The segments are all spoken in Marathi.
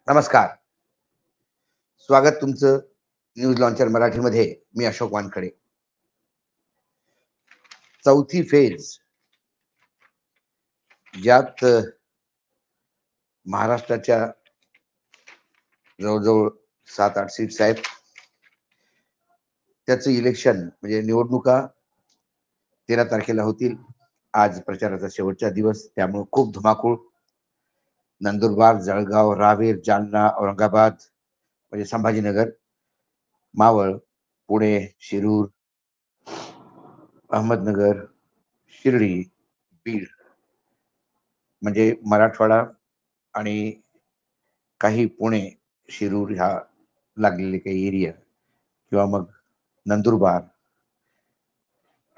नमस्कार. स्वागत तुमचं न्यूज लॉन्चर मराठीमध्ये. मी अशोक वानखडे. चौथी फेज ज्यात महाराष्ट्राच्या जवळजवळ 7-8 सीट्स आहेत. त्याचं इलेक्शन म्हणजे निवडणुका 13 तारखेला होतील. आज प्रचाराचा शेवटचा दिवस, त्यामुळे खूप धुमाकूळ. नंदुरबार, जळगाव, रावेर, जालना, औरंगाबाद म्हणजे संभाजीनगर, मावळ, पुणे, शिरूर, अहमदनगर, शिर्डी, बीड म्हणजे मराठवाडा आणि काही पुणे, शिरूर ह्या लागलेले काही एरिया किंवा मग नंदुरबार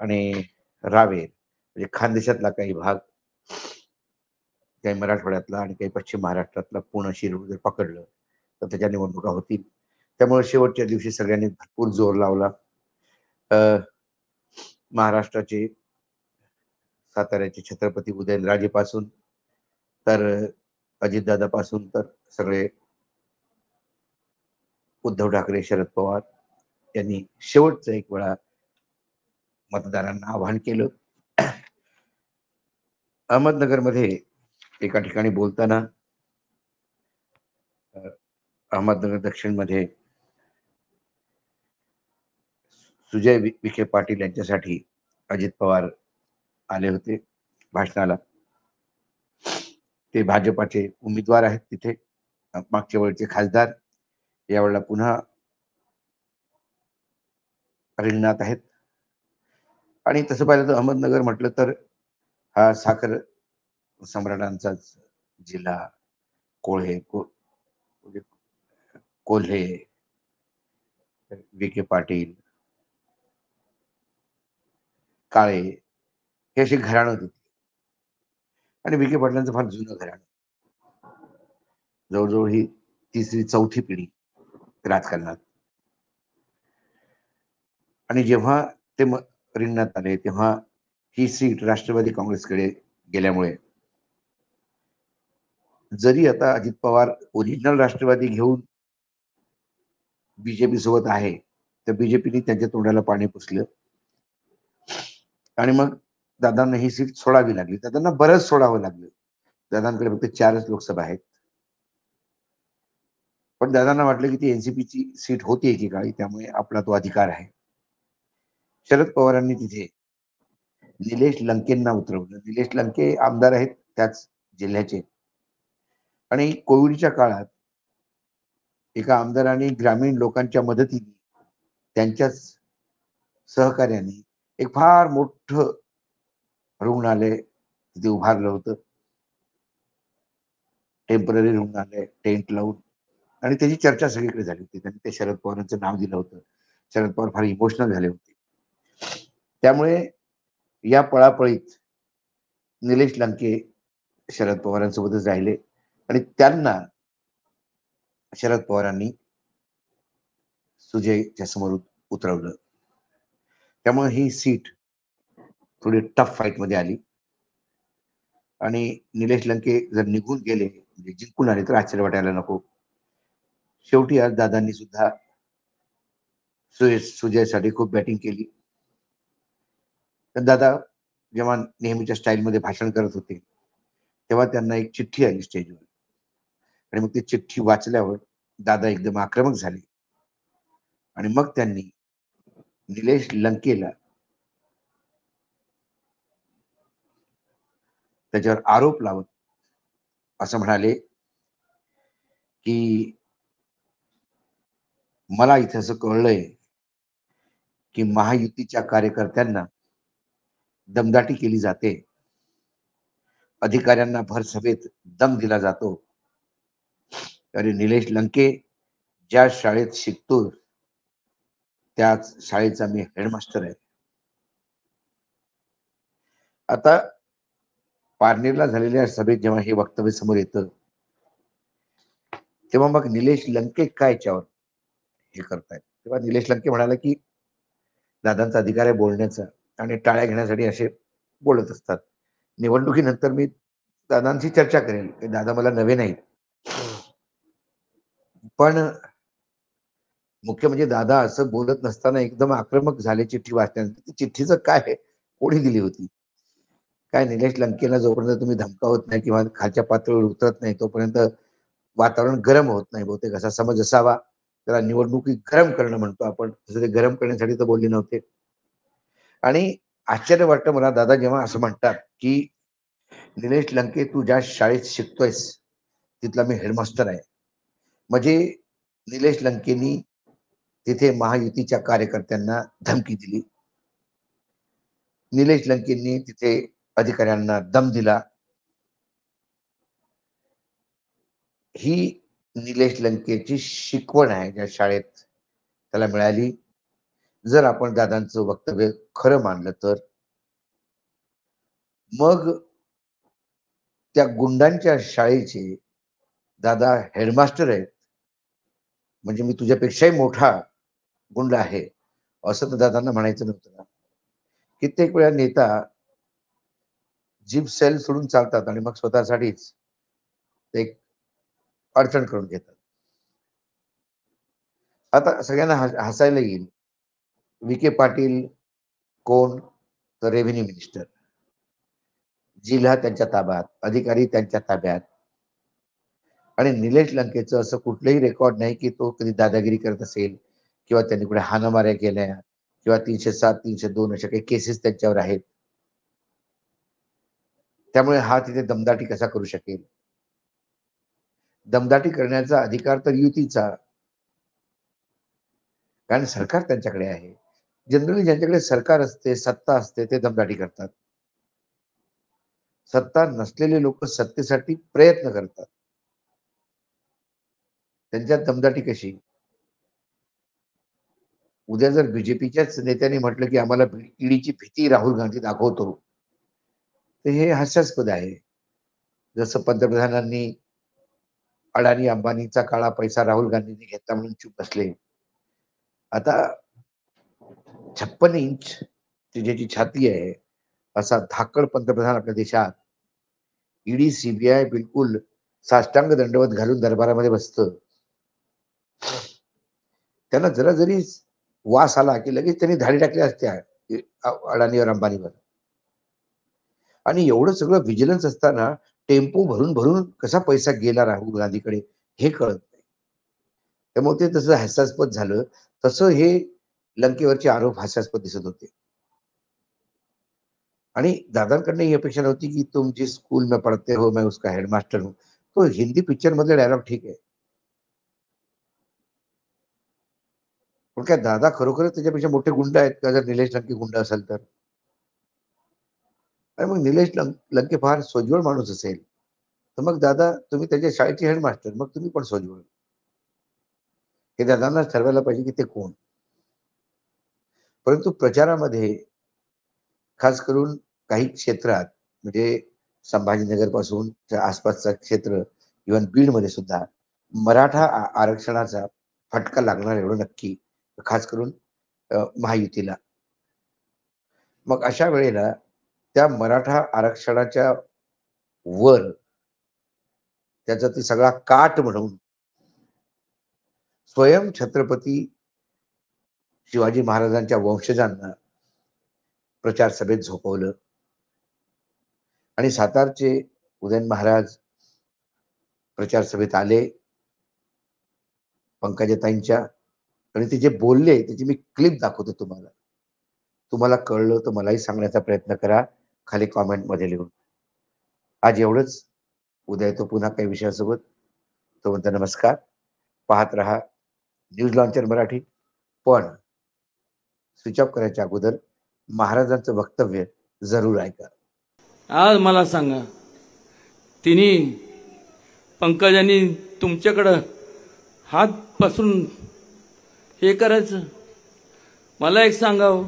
आणि रावेर म्हणजे खानदेशातला काही भाग, काही मराठवाड्यातला आणि काही पश्चिम महाराष्ट्रातला पुणे, शिरूर जर पकडलं तर त्याच्या निवडणुका होतील. त्यामुळे शेवटच्या दिवशी सगळ्यांनी भरपूर जोर लावला. महाराष्ट्राचे साताऱ्याचे छत्रपती उदयनराजेपासून तर अजितदादापासून तर सगळे उद्धव ठाकरे, शरद पवार यांनी शेवटचं एक वेळा मतदारांना आवाहन केलं. अहमदनगरमध्ये एका ठिकाणी बोलताना अहमदनगर दक्षिण मध्ये सुजय विखे पाटील यांच्यासाठी अजित पवार आले होते भाषणाला. ते भाजपाचे उमेदवार आहेत तिथे, मागच्या वेळचे खासदार, यावेळेला पुन्हा रिंगणात आहेत. आणि तसं पाहिलं तर अहमदनगर म्हटलं तर हा साखर सम्राटांचाच जिल्हा. कोल्हे, विखे पाटील, काळे हे अशी घराणं होती. आणि विखे पाटलांचं फार जुनं घराणं, जवळजवळ ही 3री-4थी पिढी राजकारणात. आणि जेव्हा ते रिंगणात आले तेव्हा ही सीट राष्ट्रवादी काँग्रेसकडे गेल्यामुळे, जरी आता अजित पवार ओरिजिनल राष्ट्रवादी घेऊन बीजेपी सोबत आहे, तर बीजेपीने त्यांच्या तोंडाला पाणी पुसलं आणि मग दादांना ही सीट सोडावी लागली. दादांना बरंच सोडावं लागलं. दादांकडे फक्त 4च लोकसभा आहेत. पण दादांना वाटलं की ती एनसीपीची सीट होती एकेकाळी, त्यामुळे आपला तो अधिकार आहे. शरद पवारांनी तिथे निलेश लंकेंना उतरवलं. निलेश लंके आमदार आहेत त्याच जिल्ह्याचे. आणि कोविडच्या काळात एका आमदारांनी ग्रामीण लोकांच्या मदतीने, त्यांच्याच सहकार्याने एक फार मोठं रुग्णालय तिथे उभारलं होतं. टेम्पररी रुग्णालय, टेंट लावून. आणि त्याची चर्चा सगळीकडे झाली होती. त्यांनी ते शरद पवारांचं नाव दिलं होतं. शरद पवार फार इमोशनल झाले होते. त्यामुळे या पळापळीत निलेश लंके शरद पवारांसोबतच राहिले आणि त्यांना शरद पवारांनी सुजयच्या समोर उतरवलं. त्यामुळे ही सीट थोडी टफ फाईट मध्ये आली आणि निलेश लंके जर निघून गेले, म्हणजे जिंकून आले, तर आश्चर्य वाटायला नको. शेवटी आज दादांनी सुद्धा सुजयसाठी खूप बॅटिंग केली. तर दादा जेव्हा नेहमीच्या स्टाईलमध्ये भाषण करत होते तेव्हा त्यांना एक चिठ्ठी आली स्टेजवर, आणि मग ती चिठ्ठी वाचल्यावर दादा एकदम आक्रमक झाले आणि मग त्यांनी निलेश लंकेला त्याच्यावर आरोप लावत असं म्हणाले की मला इथे असं कळलंय की महायुतीच्या कार्यकर्त्यांना दमदाटी केली जाते, अधिकाऱ्यांना भर सभेत दम दिला जातो. अरे निलेश लंके, ज्या शाळेत शिकतो त्याच शाळेचा मी हेडमास्टर आहे. आता पारनेरला झालेल्या सभेत जेव्हा हे वक्तव्य समोर येतं तेव्हा मग निलेश लंके काय याच्यावर हे करतायत, तेव्हा निलेश लंके म्हणाला की दादांचा अधिकार आहे बोलण्याचा आणि टाळ्या घेण्यासाठी असे बोलत असतात. निवडणुकीनंतर मी दादांची चर्चा करेल. दादा मला नवे नाहीत. पण मुख्य म्हणजे दादा असं बोलत नसताना एकदम आक्रमक झाले चिठ्ठी वाचण्यानंतर. चिठ्ठीचं काय आहे, कोणी दिली होती? काय निलेश लंकेला जोपर्यंत तुम्ही धमकावत नाही किंवा खालच्या पातळीवर उतरत नाही तोपर्यंत वातावरण गरम होत नाही. बहुतेक असा समज असावा. त्याला निवडणुकी गरम करणं म्हणतो आपण, तसं ते गरम करण्यासाठी तर बोलले नव्हते. आणि आश्चर्य वाटतं मला दादा जेव्हा असं म्हणतात की निलेश लंके तू ज्या शाळेत शिकतोयस तिथला मी हेडमास्टर आहे. म्हणजे निलेश लंकेनी तिथे महायुतीच्या कार्यकर्त्यांना धमकी दिली. निलेश लंकेंनी तिथे अधिकाऱ्यांना दम दिला. ही निलेश लंकेची शिकवण आहे ज्या शाळेत त्याला मिळाली. जर आपण दादांचं वक्तव्य खरं मानलं तर मग त्या गुंडांच्या शाळेचे दादा हेडमास्टर आहेत. म्हणजे मी तुझ्यापेक्षाही मोठा गुंड आहे असं तर दादांना म्हणायचं नव्हतं. कित्येक वेळा नेता जीप सेल सोडून चालतात आणि मग स्वतःसाठीच एक अडचण करून घेतात. आता सगळ्यांना हसायला येईल. विखे पाटील कोण? तर रेव्हेन्यू मिनिस्टर. जिल्हा त्यांच्या ताब्यात, अधिकारी त्यांच्या ताब्यात. आणि निलेश लंकेचं असं कुठलंही रेकॉर्ड नाही की तो कधी दादागिरी करत असेल किंवा त्यांनी कुठे हाणामाऱ्या केल्या किंवा 307, 302 अशा काही केसेस त्यांच्यावर आहेत. त्यामुळे हा तिथे दमदाटी कसा करू शकेल? दमदाटी करण्याचा अधिकार तर युतीचा, कारण सरकार त्यांच्याकडे आहे. जनरली ज्यांच्याकडे सरकार असते, सत्ता असते, ते दमदाटी करतात. सत्ता नसलेले लोक सत्तेसाठी प्रयत्न करतात. त्यांच्यात दमदाटी कशी? उद्या जर बीजेपीच्याच नेत्यांनी म्हटलं की आम्हाला ईडीची भीती राहुल गांधी दाखवतो, तर हे हास्यास्पद आहे. जसं पंतप्रधानांनी अडाणी अंबानीचा काळा पैसा राहुल गांधींनी घेतला म्हणून चूप बसले. आता 56 इंच ज्याची छाती आहे असा धाकड पंतप्रधान आपल्या देशात, ईडी सीबीआय बिलकुल साष्टांग दंडवत घालून दरबारामध्ये बसतं. त्यांना जरा जरी वास आला की लगेच त्यांनी धाडी टाकल्या असत्या अडाणीवर अंबानीवर. आणि एवढं सगळं व्हिजिलन्स असताना टेम्पो भरून भरून कसा पैसा गेला राहुल गांधीकडे हे कळत नाही. त्यामुळे ते तसं हास्यास्पद झालं, तसं हे लंकेवरचे आरोप हास्यास्पद दिसत होते. आणि दादांकडनं ही अपेक्षा नव्हती की तुम जिस स्कूल में पढ़ते हो मैं उसका हेडमास्टर हूं. तो हिंदी पिक्चर मधले डायलॉग ठीक आहे, पण काय दादा खरोखरच त्याच्यापेक्षा मोठे गुंड आहेत का जर निलेश लंके गुंड असेल तर? आणि मग निलेश लंके फार सोज्वळ माणूस असेल तर मग दादा तुम्ही त्याच्या शाळेचे हेडमास्टर, मग तुम्ही पण सोज्वळ. हे दादांना ठरवायला पाहिजे की ते कोण. परंतु प्रचारामध्ये खास करून काही क्षेत्रात म्हणजे संभाजीनगर पासून आसपासचा क्षेत्र, इव्हन बीड मध्ये सुद्धा मराठा आरक्षणाचा फटका लागणार एवढं नक्की, खास करून महायुतीला. मग अशा वेळेला त्या मराठा आरक्षणाच्या वर त्याचा ती सगळा काट म्हणून स्वयं छत्रपती शिवाजी महाराजांच्या वंशजांना प्रचार सभेत झोपवलं. आणि सातारचे उदयन महाराज प्रचार सभेत आले पंकजाताईंच्या, आणि ते जे बोलले त्याची मी क्लिप दाखवतो तुम्हाला. तुम्हाला कळलं तर मलाही सांगण्याचा प्रयत्न करा खाली कॉमेंट मध्ये लिहून. आज एवढंच. उद्या येतो पुन्हा काही विषयासोबत. तोपर्यंत नमस्कार. पाहत रहा न्यूज लॉन्चर मराठी. पण स्विच ऑफ करायच्या अगोदर महाराजांचं वक्तव्य जरूर ऐका. आज मला सांगा, तिन्ही पंकजांनी तुमच्याकडं हात पसरून हे करायचं? मला एक सांगावं.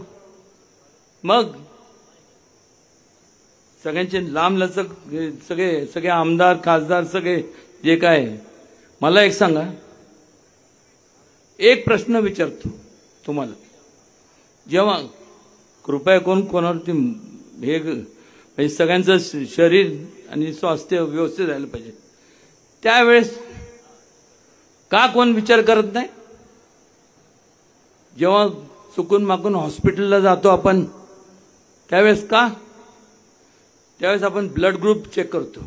मग सगळ्यांचे लांब लचक सगळे आमदार खासदार सगळे जे काय, मला एक सांगा, एक प्रश्न विचारतो तुम्हाला. जेव्हा कृपया कोणावरती हे सगळ्यांचं शरीर आणि स्वास्थ्य व्यवस्थित राहिलं पाहिजे, त्यावेळेस का कोण विचार करत नाही? जेव्हा चुकून माकून हॉस्पिटलला जातो आपण त्यावेळेस का? त्यावेळेस आपण ब्लड ग्रुप चेक करतो.